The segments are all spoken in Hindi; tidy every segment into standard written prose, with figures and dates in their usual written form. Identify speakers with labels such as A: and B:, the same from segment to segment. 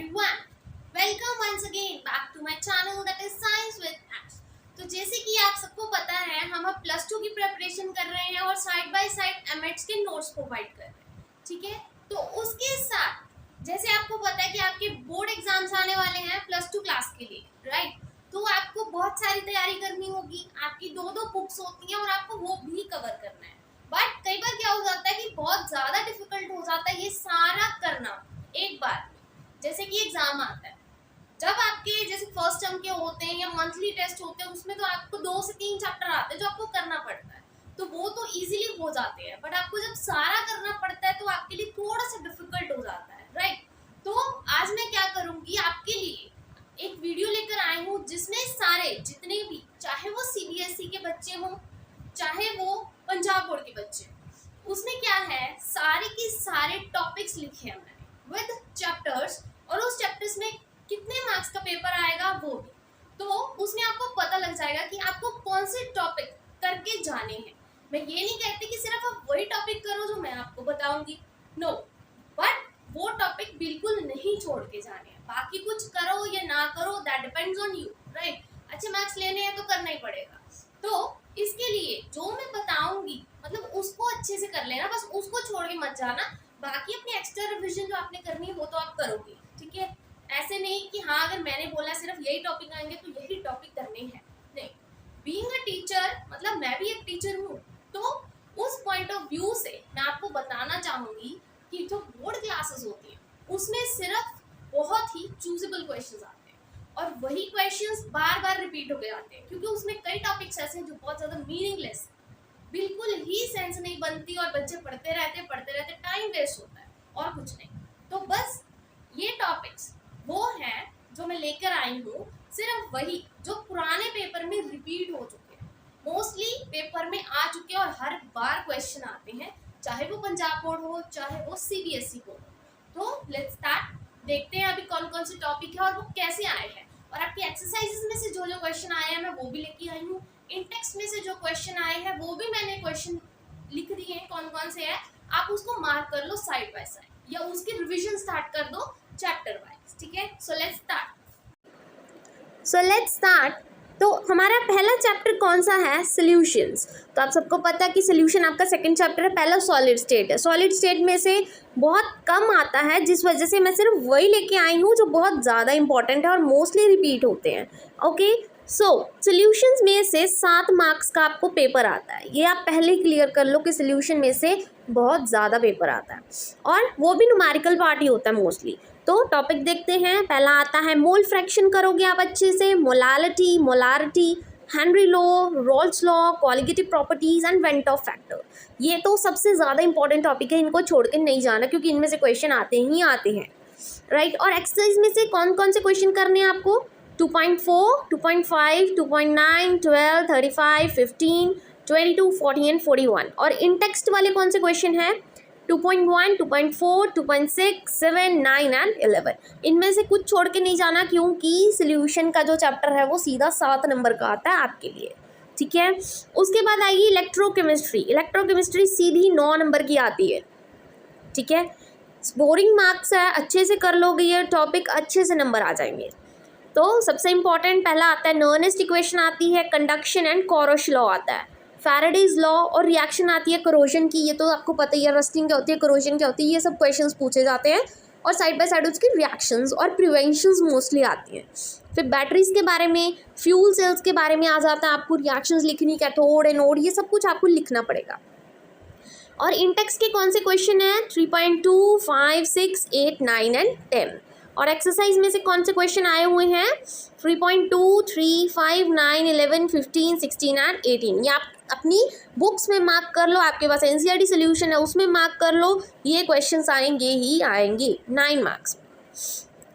A: everyone, welcome once again back to my channel that is Science with Apps। तो जैसे कि आप सबको पता है हम अब प्लस टू की प्रिपरेशन कर रहे हैं और साइड बाय साइड एमएट्स के नोट्स प्रोवाइड कर रहे हैं, ठीक है। तो उसके साथ जैसे आपको पता है कि आपके बोर्ड एग्जाम्स आने वाले हैं प्लस टू क्लास के लिए, राइट। तो आपको बहुत सारी तैयारी करनी होगी, आपकी दो बुक्स होती हैं और आपको वो भी कवर करना है। बट कई बार क्या हो जाता है कि बहुत ज़्यादा डिफिकल्ट हो जाता है ये सारा करना एक बार। जैसे कि एग्जाम आता है, जब आपके जैसे फर्स्ट टर्म के होते हैं या मंथली टेस्ट होते हैं, उसमें तो आपको 2 से 3 चैप्टर आते हैं जो आपको करना पड़ता है, तो वो तो इजीली हो जाते हैं। बट आपको जब सारा करना पड़ता है तो आपके लिए थोड़ा सा डिफिकल्ट हो जाता है, राइट। तो आज मैं क्या करूँगी, आपके लिए एक वीडियो लेकर आई हूँ जिसमें सारे जितने भी, चाहे वो सीबीएसई के बच्चे हों चाहे वो पंजाब बोर्ड के बच्चे, उसमें क्या है सारे के सारे टॉपिक्स लिखे हैं मैंने विद चैप्टर्स, और उस चैप्टर्स में कितने मार्क्स का पेपर आएगा वो भी। तो उसमें आपको पता लग जाएगा कि आपको कौन से टॉपिक करके जाने हैं। मैं ये नहीं कहती कि सिर्फ आप वही टॉपिक करो जो मैं आपको बताऊंगी, नो, बट वो टॉपिक बिल्कुल नहीं छोड़ के जाने हैं। बाकी कुछ करो या ना करो that depends on you, right. अच्छे मार्क्स लेने हैं तो करना ही पड़ेगा। तो इसके लिए जो मैं बताऊंगी मतलब उसको अच्छे से कर लेना, बस उसको छोड़ के मत जाना। बाकी अपनी एक्स्ट्रा रिविजन जो आपने करनी है वो तो आप करोगे, ठीक है। ऐसे नहीं कि हाँ अगर मैंने बोला सिर्फ यही टॉपिक आएंगे तो यही टॉपिक करने हैं, नहीं। बीइंग अ टीचर मतलब मैं भी एक टीचर हूँ, तो उस पॉइंट ऑफ व्यू से मैं आपको बताना चाहूँगी कि जो बोर्ड क्लासेस होती हैं उसमें सिर्फ बहुत ही चूजेबल क्वेश्चन आते हैं और वही क्वेश्चंस बार बार रिपीट होते आते हैं, क्योंकि उसमें कई टॉपिक्स ऐसे हैं जो बहुत ज़्यादा मीनिंगलेस, बिल्कुल ही सेंस नहीं बनती और बच्चे पढ़ते रहते टाइम वेस्ट होता है और कुछ नहीं। तो बस ये टॉपिक्स वो हैं जो मैं लेकर आई हूँ, सिर्फ वही जो पुराने पेपर में रिपीट हो चुके हैं, मोस्टली पेपर में आ चुके हैं और हर बार क्वेश्चन आते हैं, चाहे वो पंजाब बोर्ड हो चाहे वो सीबीएसई बोर्ड हो। तो लेट्स स्टार्ट, देखते हैं अभी कौन कौन से टॉपिक है और वो कैसे आए हैं। और आपकी एक्सरसाइजेस में से जो जो क्वेश्चन आए हैं मैं वो भी लेके आई हूँ। इन टेक्स्ट में से जो क्वेश्चन आए हैं वो भी मैंने क्वेश्चन लिख दिए हैं कौन कौन से है, आप उसको मार्क कर लो साइड बाय साइड या उसकी रिविजन स्टार्ट कर दो चैप्टर वाइज, ठीक है। So let's start. तो हमारा पहला चैप्टर कौन सा है, सॉल्यूशंस। तो आप सबको पता है कि सॉल्यूशन आपका सेकंड चैप्टर है, पहला सॉलिड स्टेट है। सॉलिड स्टेट में से बहुत कम आता है, जिस वजह से मैं सिर्फ वही लेके आई हूँ जो बहुत ज़्यादा इंपॉर्टेंट है और मोस्टली रिपीट होते हैं, ओके। सो सॉल्यूशंस में से 7 मार्क्स का आपको पेपर आता है, ये आप पहले क्लियर कर लो कि सॉल्यूशन में से बहुत ज़्यादा पेपर आता है और वो भी न्यूमेरिकल पार्ट ही होता है मोस्टली। तो टॉपिक देखते हैं। पहला आता है मोल फ्रैक्शन, करोगे आप अच्छे से, molality, molarity, Henry law, Rawls law, colligative properties and went of factor. ये तो सबसे ज़्यादा इंपॉर्टेंट टॉपिक है, इनको छोड़ के नहीं जाना क्योंकि इनमें से क्वेश्चन आते ही आते हैं, राइट। और एक्सरसाइज में से कौन कौन से क्वेश्चन करने हैं आपको, 2.4, 2.5, 2.9, 12, 35, 15, 22, 40 एंड 41। और इन टेक्स्ट वाले कौन से क्वेश्चन हैं, 2.1, 2.4, 2.6, 7, 9 एंड 11। इनमें से कुछ छोड़ के नहीं जाना क्योंकि सॉल्यूशन का जो चैप्टर है वो सीधा 7 नंबर का आता है आपके लिए, ठीक है। उसके बाद आएगी इलेक्ट्रोकेमिस्ट्री। इलेक्ट्रोकेमिस्ट्री सीधी 9 नंबर की आती है, ठीक है। बोरिंग मार्क्स है, अच्छे से कर लोगे ये टॉपिक, अच्छे से नंबर आ जाएंगे। तो सबसे इंपॉर्टेंट पहला आता है नर्नेस्ट इक्वेशन आती है, कंडक्शन एंड कोरोश लॉ आता है, फैराडेज लॉ और रिएक्शन आती है करोजन की, ये तो आपको पता ही है, रस्टिंग क्या होती है, करोजन क्या होती है, ये सब क्वेश्चंस पूछे जाते हैं। और साइड बाय साइड उसकी रिएक्शंस और प्रिवेंशंस मोस्टली आती हैं। फिर बैटरीज के बारे में, फ्यूल सेल्स के बारे में आ जाता है, आपको रिएक्शंस लिखनी, कैथोड एनोड, ये सब कुछ आपको लिखना पड़ेगा। और इंटेक्स के कौन से क्वेश्चन हैं, 3.2, 5, 6, 8, 9 एंड 10। और एक्सरसाइज में से कौन से क्वेश्चन आए हुए हैं, 3.2, 3, 5, 9, 11, 15, 16 एंड 18। ये आप अपनी बुक्स में मार्क कर लो, आपके पास एनसीईआरटी सॉल्यूशन है उसमें मार्क कर लो, ये क्वेश्चंस आएंगे ही आएंगे, 9 marks,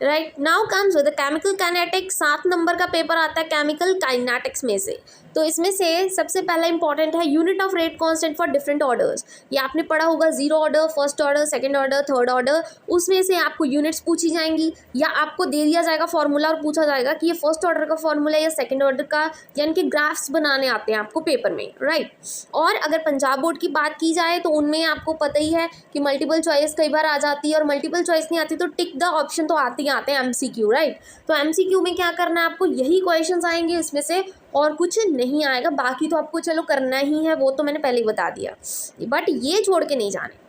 A: right. Now comes with chemical kinetics, 7 number का पेपर आता है केमिकल काइनेटिक्स में से।
B: तो इसमें से सबसे पहला इंपॉर्टेंट है unit of rate constant for different orders. ये आपने पढ़ा होगा, zero order, first order, second order, third order, उसमें से आपको यूनिट्स पूछी जाएंगी या आपको दे दिया जाएगा फॉर्मूला और पूछा जाएगा कि ये फर्स्ट ऑर्डर का फॉर्मूला या सेकंड ऑर्डर का, यानी कि ग्राफ्स बनाने आते हैं आपको पेपर में, राइट। और अगर पंजाब बोर्ड की बात की जाए तो उनमें आपको पता ही है कि मल्टीपल चॉइस कई बार आ जाती है, और मल्टीपल चॉइस नहीं आती तो टिक द ऑप्शन तो आते हैं MCQ, राइट। तो MCQ में क्या करना है आपको, यही क्वेश्चंस आएंगे इसमें से, और कुछ नहीं आएगा। बाकी तो आपको चलो करना ही है, वो तो मैंने पहले ही बता दिया, बट ये छोड़ के नहीं जाने।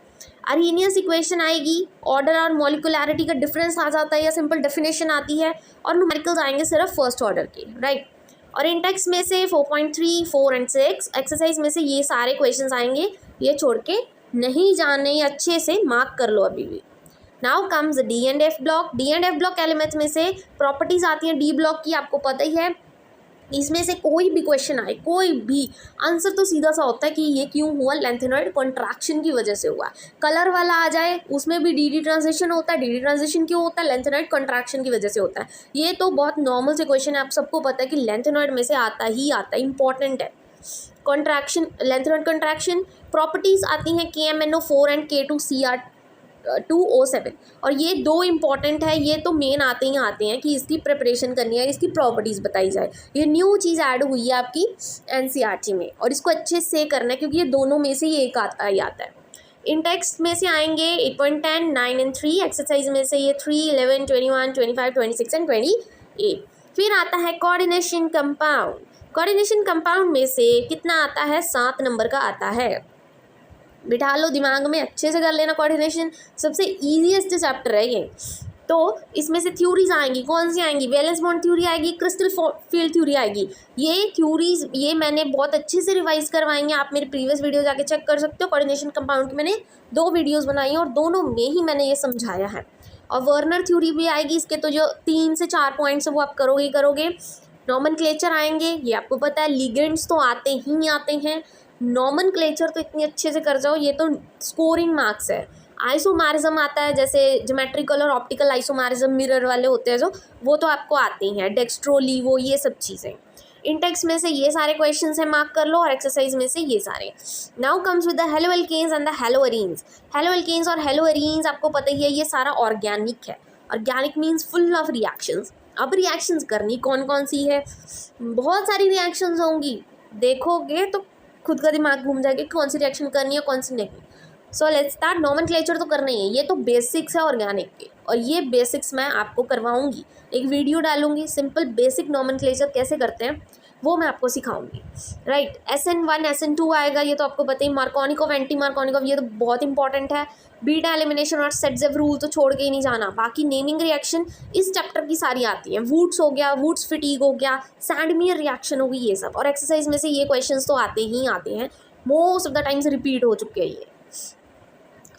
B: अरेनियस इक्वेशन आएगी, ऑर्डर और मॉलिकुलैरिटी का डिफरेंस आ जाता है या सिंपल डेफिनेशन आती है, और न्यूमेरिकल्स आएंगे सिर्फ फर्स्ट ऑर्डर के, राइट। और इंडेक्स में से 4.3, 4 एंड 6 एक्सरसाइज में से ये सारे क्वेश्चंस आएंगे, ये छोड़ के नहीं जाने, अच्छे से मार्क कर लो अभी भी। Now comes D and F block. D and F block elements में से प्रॉपर्टीज आती हैं डी ब्लॉक की, आपको पता ही है। इसमें से कोई भी क्वेश्चन आए, कोई भी आंसर तो सीधा सा होता है कि ये क्यों हुआ, लेंथेनॉइड कॉन्ट्रैक्शन की वजह से हुआ। कलर वाला आ जाए, उसमें भी डी ट्रांजिशन होता है। डी ट्रांजिशन क्यों होता है, लेंथेनॉइड कॉन्ट्रैक्शन की वजह से होता है। ये तो बहुत नॉर्मल से क्वेश्चन है, आप सबको पता है कि लेंथेनॉइड में से आता ही आता है, इंपॉर्टेंट है। कॉन्ट्रैक्शन, लेंथेनॉइड कॉन्ट्रैक्शन प्रॉपर्टीज आती हैं KMNO4 एंड K2Cr2O7, और ये दो इंपॉर्टेंट है। ये तो मेन आते हैं कि इसकी प्रिपरेशन करनी है, इसकी प्रॉपर्टीज़ बताई जाए। ये न्यू चीज़ ऐड हुई है आपकी NCERT में, और इसको अच्छे से करना है क्योंकि ये दोनों में से ही एक आता ही आता है। इंटेक्स्ट में से आएंगे 8.10, 9 एंड 3। एक्सरसाइज में से ये 3, 11, 21, 25, 26 एंड 28। फिर आता है कोऑर्डिनेशन कंपाउंड। कोऑर्डिनेशन कंपाउंड में से कितना आता है, 7 नंबर का आता है। बिठा लो दिमाग में, अच्छे से कर लेना। कोऑर्डिनेशन सबसे ईजीएस्ट चैप्टर है ये। तो इसमें से थ्योरीज आएंगी, कौन सी आएंगी, वैलेंस बॉन्ड थ्योरी आएगी, क्रिस्टल फील्ड थ्योरी आएगी। ये थ्योरीज ये मैंने बहुत अच्छे से रिवाइज करवाएंगे, आप मेरे प्रीवियस वीडियो जाके चेक कर सकते हो। कोऑर्डिनेशन कंपाउंड की मैंने 2 वीडियोज़ बनाई हैं और दोनों में ही मैंने ये समझाया है। और वर्नर थ्योरी भी आएगी, इसके तो जो 3 से 4 पॉइंट्स है वो आप करोगे। नॉमेनक्लेचर आएंगे, ये आपको पता है। लिगेंड्स तो आते ही आते हैं, नॉमेनक्लेचर तो इतनी अच्छे से कर जाओ, ये तो स्कोरिंग मार्क्स है। आइसोमेरिज्म आता है, जैसे ज्योमेट्रिकल और ऑप्टिकल आइसोमेरिज्म मिरर वाले होते हैं जो, वो तो आपको आते ही हैं। डेक्स्ट्रो, लीवो, ये सब चीज़ें। इंटेक्स में से ये सारे क्वेश्चंस हैं, मार्क कर लो, और एक्सरसाइज में से ये सारे। Now comes with the haloalkanes and the haloarenes. Haloalkanes और हेलोअरीन्स आपको पता ही है, ये सारा ऑर्गेनिक है। Organic means full of reactions. अब रिएक्शंस करनी कौन कौन सी है, बहुत सारी रिएक्शंस होंगी, देखोगे तो खुद का दिमाग घूम जाएगा कि कौन सी रिएक्शन करनी है कौन सी नहीं। So let's start. नॉमेनक्लेचर तो करना ही है, ये तो बेसिक्स है ऑर्गेनिक के, और ये बेसिक्स मैं आपको करवाऊंगी, एक वीडियो डालूंगी। सिंपल बेसिक नॉमेनक्लेचर कैसे करते हैं वो मैं आपको सिखाऊंगी, राइट। SN1 SN2 आएगा, ये तो आपको पता ही। मार्कोनिकॉव, एंटी मार्कोनिकॉव, ये तो बहुत इंपॉर्टेंट है। बीटा एलिमिनेशन और सेटजेव रूल तो छोड़ के ही नहीं जाना। बाकी नेमिंग रिएक्शन इस चैप्टर की सारी आती हैं। वुड्स हो गया, वुड्स फिटीग हो गया, सैंडमियर रिएक्शन हो गई, ये सब। और एक्सरसाइज में से ये क्वेश्चंस तो आते ही आते हैं, most of the times repeat हो चुके हैं ये।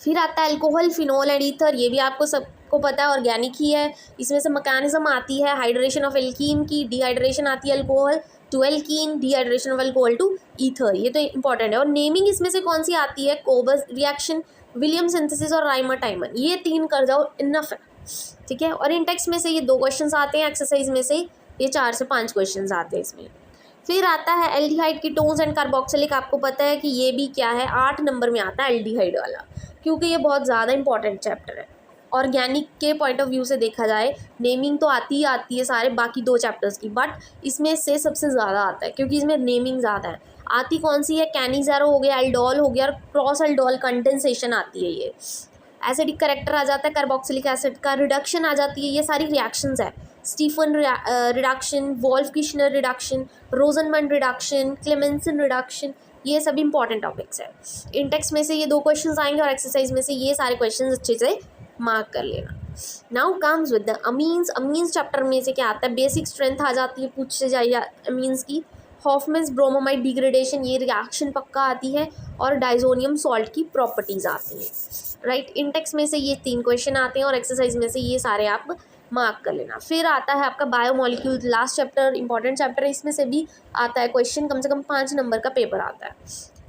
B: फिर आता है अल्कोहल, फिनोल एंड ईथर, ये भी आपको सबको पता है ऑर्गेनिक ही है। इसमें से मैकेनिज्म आती है हाइड्रेशन ऑफ एल्कीन की, डिहाइड्रेशन आती है alcohol to alkene, dehydration of alcohol to ether, ये तो इंपॉर्टेंट है। और नेमिंग इसमें से कौन सी आती है, कोबस रिएक्शन, विलियम सिंथेसिस और राइमर टाइमर, ये 3 कर जाओ, इनफ है, ठीक है। और इंटेक्स में से ये 2 क्वेश्चंस आते हैं, एक्सरसाइज में से ये 4 से 5 क्वेश्चंस आते हैं इसमें। फिर आता है एल्डिहाइड कीटोन्स एंड कार्बोक्सिलिक, आपको पता है कि ये भी क्या है, 8 नंबर में आता है एल्डिहाइड वाला, क्योंकि ये बहुत ज़्यादा इंपॉर्टेंट चैप्टर है। ऑर्गेनिक के पॉइंट ऑफ व्यू से देखा जाए, नेमिंग तो आती ही आती है सारे बाकी 2 चैप्टर्स की, बट इसमें से सबसे ज़्यादा आता है क्योंकि इसमें नेमिंग ज़्यादा है। आती कौन सी है, कैनिज़ेरो हो गया, एल्डोल हो गया, और क्रॉस एल्डोल कंडेंसेशन आती है ये। एसिडिक करेक्टर आ जाता है, कार्बोक्सिलिक एसिड का रिडक्शन आ जाती है, ये सारी रिएक्शंस है। Stephen reduction, Wolff Kishner reduction, Rosenmund reduction, Clemmensen reduction, ये सब इंपॉर्टेंट टॉपिक्स है। इंटेक्स में से ये 2 क्वेश्चंस आएंगे, और एक्सरसाइज में से ये सारे क्वेश्चंस अच्छे से मार्क कर लेना। Now comes with the amines. Amines chapter में से क्या आता है, बेसिक स्ट्रेंथ आ जाती है, पूछ से जाइए अमीन्स की। हॉफमैन्स ब्रोमोमाइड डिग्रेडेशन, ये रिएक्शन पक्का आती है। और डाइजोनियम सॉल्ट की प्रॉपर्टीज़ आती हैं, राइट। इंटेक्स में से ये 3 क्वेश्चन आते हैं, और एक्सरसाइज में से ये सारे आप मार्क कर लेना। फिर आता है आपका biomolecule, last chapter, important chapter है, इसमें से भी आता है क्वेश्चन, कम से कम 5 नंबर का पेपर आता है।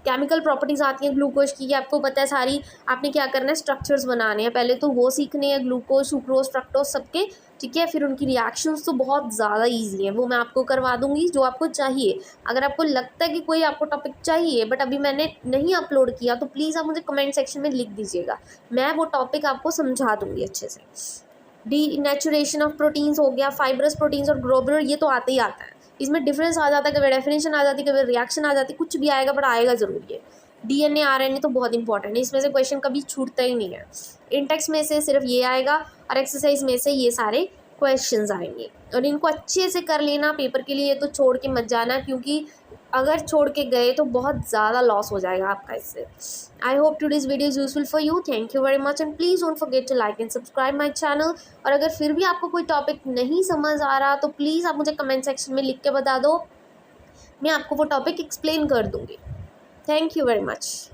B: केमिकल प्रॉपर्टीज़ आती हैं ग्लूकोज की, ये आपको पता है सारी। आपने क्या करना है, स्ट्रक्चर्स बनाने हैं पहले, तो वो सीखने हैं, ग्लूकोज, सुक्रोज, फ्रक्टोज सबके, ठीक है। फिर उनकी रिएक्शंस तो बहुत ज़्यादा ईजी हैं, वो मैं आपको करवा दूँगी जो आपको चाहिए। अगर आपको लगता है कि कोई आपको टॉपिक चाहिए बट अभी मैंने नहीं अपलोड किया, तो प्लीज़ आप मुझे कमेंट सेक्शन में लिख दीजिएगा, मैं वो टॉपिक आपको समझा दूँगी अच्छे से। डीनेचुरेशन ऑफ प्रोटीन्स हो गया, फाइब्रस प्रोटीन्स और ग्लोबुलर, ये तो आते ही आता है। इसमें डिफरेंस आ जाता है, कभी डेफिनेशन आ जाती है, कभी रिएक्शन आ जाती है, कुछ भी आएगा बट आएगा ज़रूर ये। डीएनए आरएनए तो बहुत इंपॉर्टेंट है, इसमें से क्वेश्चन कभी छूटता ही नहीं है। इंटेक्स में से सिर्फ ये आएगा और एक्सरसाइज में से ये सारे क्वेश्चंस आएंगे, और इनको अच्छे से कर लेना पेपर के लिए, तो छोड़ के मत जाना, क्योंकि अगर छोड़ के गए तो बहुत ज़्यादा लॉस हो जाएगा आपका इससे। I hope today's video is useful for you. Thank you very much and please don't forget to like and subscribe my channel. और अगर फिर भी आपको कोई टॉपिक नहीं समझ आ रहा तो प्लीज़ आप मुझे कमेंट सेक्शन में लिख के बता दो, मैं आपको वो टॉपिक एक्सप्लेन कर दूँगी। Thank you very much.